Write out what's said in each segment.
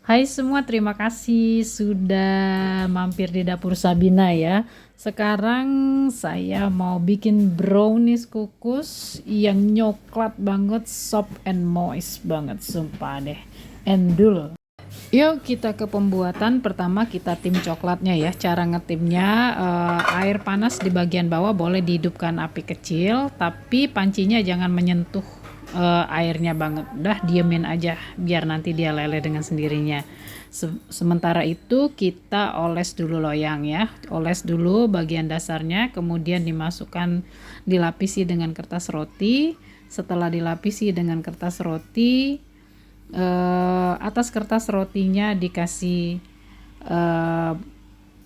Hai semua, terima kasih sudah mampir di dapur Sabina ya. Sekarang saya mau bikin brownies kukus yang nyoklat banget, soft and moist banget, sumpah deh. Endul. Yuk kita ke pembuatan. Pertama kita tim coklatnya ya. Cara ngetimnya, air panas di bagian bawah boleh dihidupkan api kecil, tapi pancinya jangan menyentuh airnya banget. Udah diemin aja biar nanti dia leleh dengan sendirinya. Sementara itu kita oles dulu loyang ya. Oles dulu bagian dasarnya, kemudian dilapisi dengan kertas roti. Setelah dilapisi dengan kertas roti, atas kertas rotinya dikasih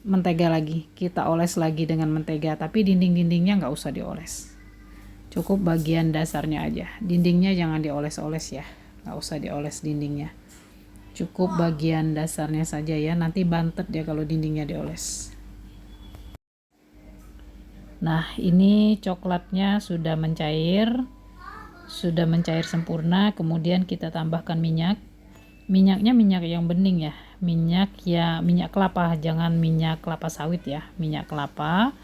mentega lagi, kita oles lagi dengan mentega, tapi dinding-dindingnya nggak usah dioles, cukup bagian dasarnya aja. Dindingnya jangan dioles-oles ya, nggak usah dioles dindingnya, cukup bagian dasarnya saja ya, nanti bantet ya kalau dindingnya dioles. Nah, ini coklatnya sudah mencair sempurna. Kemudian kita tambahkan minyaknya minyak yang bening ya, minyak kelapa, jangan minyak kelapa sawit ya, minyak kelapa.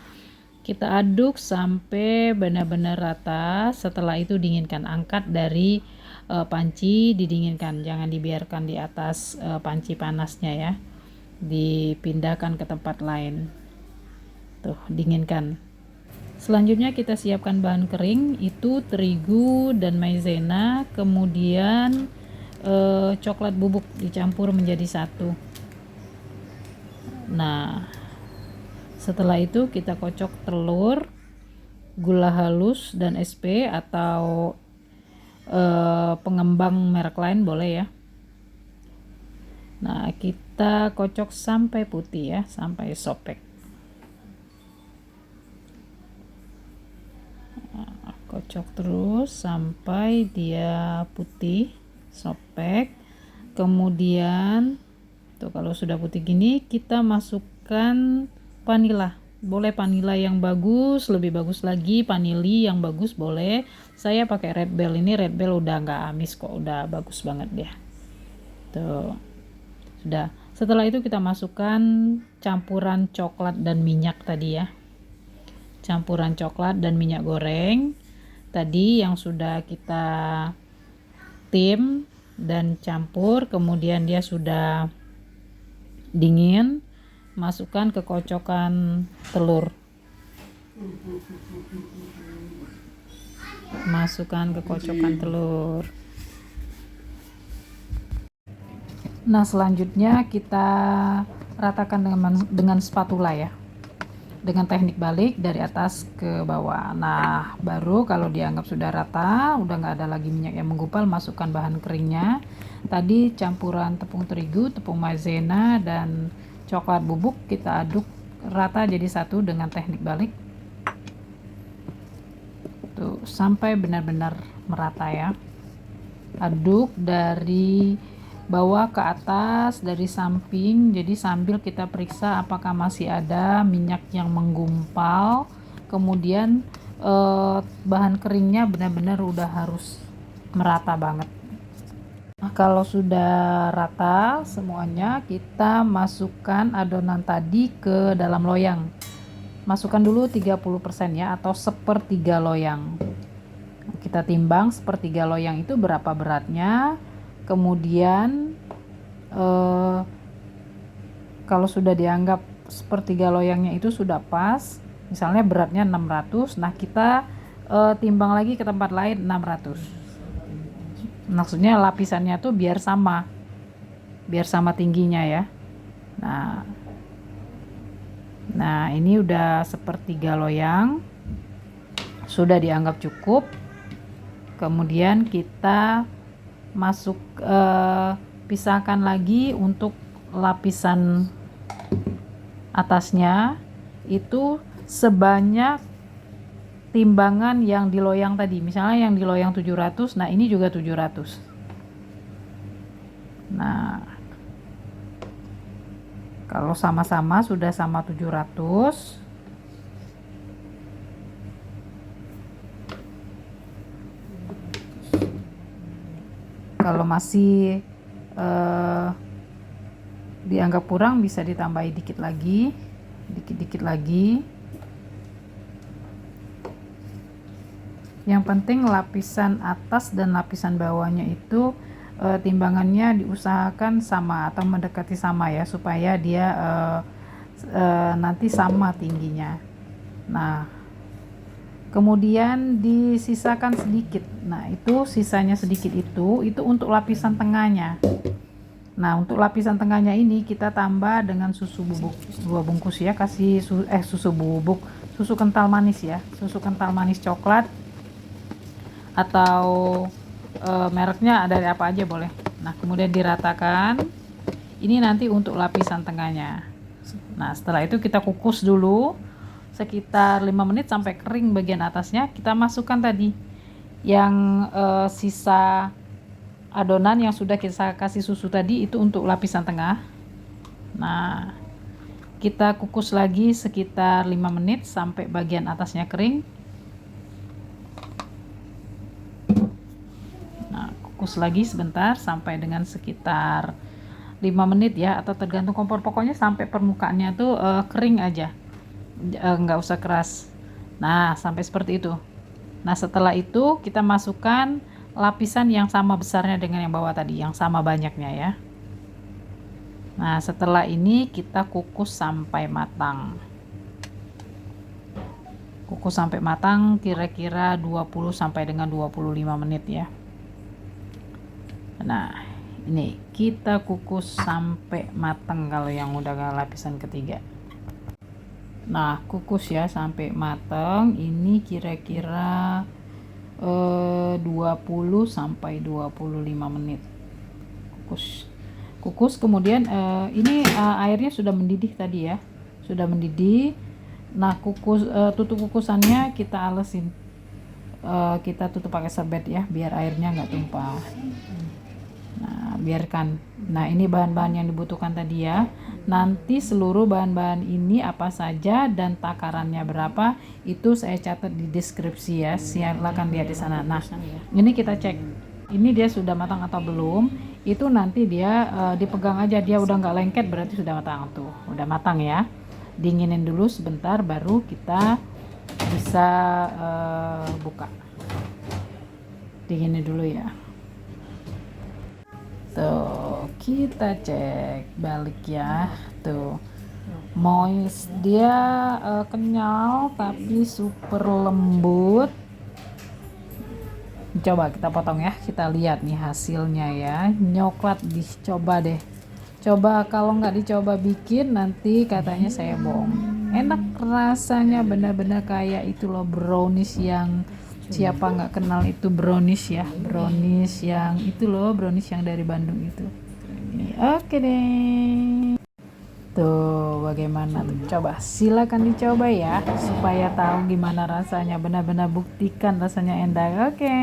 Kita aduk sampai benar-benar rata. Setelah itu dinginkan, angkat dari panci, didinginkan, jangan dibiarkan di atas panci panasnya ya, dipindahkan ke tempat lain, tuh dinginkan. Selanjutnya kita siapkan bahan kering, itu terigu dan maizena, kemudian coklat bubuk dicampur menjadi satu. Nah, setelah itu kita kocok telur, gula halus dan SP atau pengembang merek lain boleh ya. Nah, kita kocok sampai putih ya, sampai sopek. Nah, kocok terus sampai dia putih, sopek. Kemudian tuh kalau sudah putih gini, kita masukkan vanila. Boleh vanila yang bagus, lebih bagus lagi vanili yang bagus boleh. Saya pakai Red Bell, ini Red Bell udah nggak amis kok, udah bagus banget dia. Tuh, sudah. Setelah itu kita masukkan campuran coklat dan minyak tadi ya. Campuran coklat dan minyak goreng tadi yang sudah kita tim dan campur, kemudian dia sudah dingin, masukkan ke kocokan telur, nah selanjutnya kita ratakan dengan spatula ya, dengan teknik balik dari atas ke bawah. Nah, baru kalau dianggap sudah rata, udah nggak ada lagi minyak yang menggumpal, masukkan bahan keringnya tadi, campuran tepung terigu, tepung maizena dan coklat bubuk, kita aduk rata jadi satu dengan teknik balik tuh sampai benar-benar merata ya. Aduk dari bawah ke atas, dari samping, jadi sambil kita periksa apakah masih ada minyak yang menggumpal. Kemudian bahan keringnya benar-benar udah harus merata banget. Nah, kalau sudah rata semuanya, kita masukkan adonan tadi ke dalam loyang. Masukkan dulu 30% ya, atau sepertiga loyang. Kita timbang sepertiga loyang itu berapa beratnya. Kemudian kalau sudah dianggap sepertiga loyangnya itu sudah pas, misalnya beratnya 600, nah kita timbang lagi ke tempat lain 600. Maksudnya lapisannya tuh biar sama tingginya ya. Nah ini udah sepertiga loyang, sudah dianggap cukup. Kemudian kita pisahkan lagi untuk lapisan atasnya, itu sebanyak timbangan yang di loyang tadi. Misalnya yang di loyang 700, nah ini juga 700. Nah, kalau sama-sama sudah sama 700, kalau masih dianggap kurang bisa ditambahi dikit lagi, dikit-dikit lagi. Yang penting lapisan atas dan lapisan bawahnya itu timbangannya diusahakan sama atau mendekati sama ya, supaya dia nanti sama tingginya. Nah, kemudian disisakan sedikit. Nah, itu sisanya sedikit itu untuk lapisan tengahnya. Nah, untuk lapisan tengahnya ini kita tambah dengan susu bubuk 2 bungkus ya, kasih susu bubuk, susu kental manis ya, susu kental manis coklat atau mereknya dari apa aja boleh. Nah, kemudian diratakan. Ini nanti untuk lapisan tengahnya. Nah, setelah itu kita kukus dulu sekitar 5 menit sampai kering bagian atasnya. Kita masukkan tadi yang sisa adonan yang sudah kita kasih susu tadi, itu untuk lapisan tengah. Nah, kita kukus lagi sekitar 5 menit sampai bagian atasnya kering. Nah, kukus lagi sebentar sampai dengan sekitar 5 menit ya, atau tergantung kompor, pokoknya sampai permukaannya tuh kering aja, nggak usah keras. Nah, sampai seperti itu. Nah, setelah itu kita masukkan lapisan yang sama besarnya dengan yang bawah tadi, yang sama banyaknya ya. Nah, setelah ini kita kukus sampai matang. Kukus sampai matang kira-kira 20 sampai dengan 25 menit ya. Nah, ini kita kukus sampai matang kalau yang udah lapisan ketiga. Nah, kukus ya sampai matang. Ini kira-kira 20 sampai 25 menit. Kukus kemudian ini airnya sudah mendidih tadi ya. Sudah mendidih. Nah, tutup kukusannya kita alesin. Kita tutup pakai serbet ya, biar airnya nggak tumpah. Nah, biarkan. Nah, ini bahan-bahan yang dibutuhkan tadi ya. Nanti seluruh bahan-bahan ini apa saja dan takarannya berapa itu saya catat di deskripsi ya. Silakan lihat di sana. Nah, ini kita cek. Ini dia sudah matang atau belum. Itu nanti dia dipegang aja, dia udah nggak lengket berarti sudah matang tuh. Udah matang ya. Dinginin dulu sebentar baru kita bisa buka. Dinginin dulu ya. Tuh, kita cek balik ya. Tuh, moist, dia kenyal tapi super lembut. Coba kita potong ya, kita lihat nih hasilnya ya. Nyoklat, dicoba deh. Coba, kalau nggak dicoba bikin nanti katanya saya bohong. Enak rasanya, benar-benar kayak itu loh brownies yang siapa nggak kenal itu brownies ya, brownies yang itu loh, brownies yang dari Bandung itu. Oke deh, tuh bagaimana tuh, coba silakan dicoba ya supaya tahu gimana rasanya, benar-benar buktikan rasanya enak. Oke.